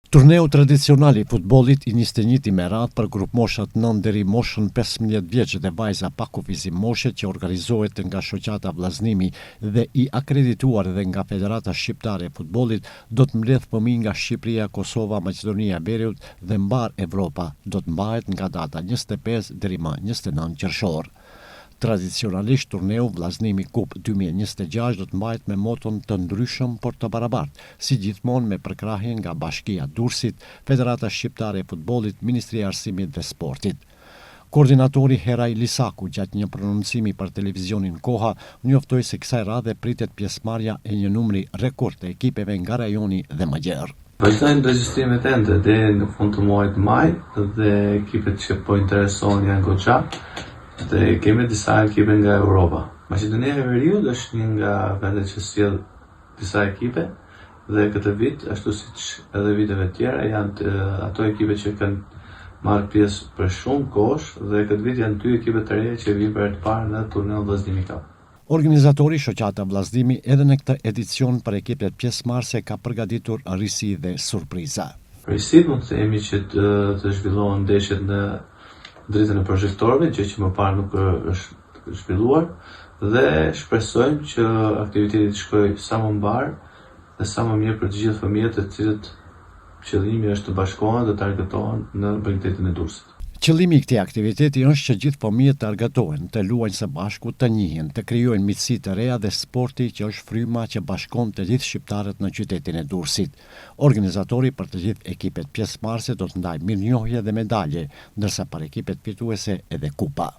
Turneu tradicional I futbollit I 21 me radhë për grupmoshat 9 deri moshën 15 vjeç dhe vajza pa kufizim moshe që organizohet nga shoqata Vllaznimi dhe I akredituar dhe nga Federata Shqiptare e Futbollit, do të mbledh fëmijë nga Shqipëria, Kosova, Maqedonia e Veriut dhe mbar Evropa. Do të mbahet nga data 25 deri më 29 qershor. Tradicionalisht turneu Vllaznimi Cup 2026 do të mbahet me moton të ndryshëm por të barabartë, si gjithmonë me përkrahje nga Bashkia Durrësit, Federata Shqiptare e Futbollit, Ministria e Arsimit dhe Sportit. Koordinatori Heraj Lisaku gjatë një prononcimi për televizionin Koha njoftoi se kësaj radhe pritet pjesëmarrja e një numri rekord të ekipeve nga rajoni dhe më gjerë. Vazhdojnë regjistrimet ende deri në fund të muajit maj dhe ekipet që po interesohen janë goxha. Dhe kemi disa ekipe nga Europa. Maqedonia e Veriut është një nga vendet që sjell disa ekipe dhe këtë vit, ashtu siç edhe viteve tjera, janë ato ekipe që kanë marrë pjesë për shumë kohësh dhe këtë vit janë 2 ekipe të reja që vinë për të parë në turneun Vllaznimi Cup. Organizatori shoqata Vllaznimi edhe në këtë edicion për ekipet pjesëmarrëse ka përgatitur risi dhe surpriza. Risi mund të themi që të zhvillohen ndeshjet në dritën e projektorëve, gjë që më parë nuk është zhvilluar, dhe shpresojmë që aktiviteti të shkojë sa më mbar dhe sa më mirë për të gjithë fëmijët, të cilët qëllimi është të bashkohen dhe të argëtohen në lokalitetin e Durrësit. Qëllimi I këtij aktiviteti është që gjithë fëmijët të argëtohen, të luajnë së bashku, të njihen, të krijojnë miqësi të reja dhe sporti që është fryma që bashkon të gjithë shqiptarët në qytetin e Durrësit. Organizatori për të gjithë ekipet pjesëmarrëse do të ndajë mirënjohje dhe medalje, ndërsa për ekipet fituese edhe kupa.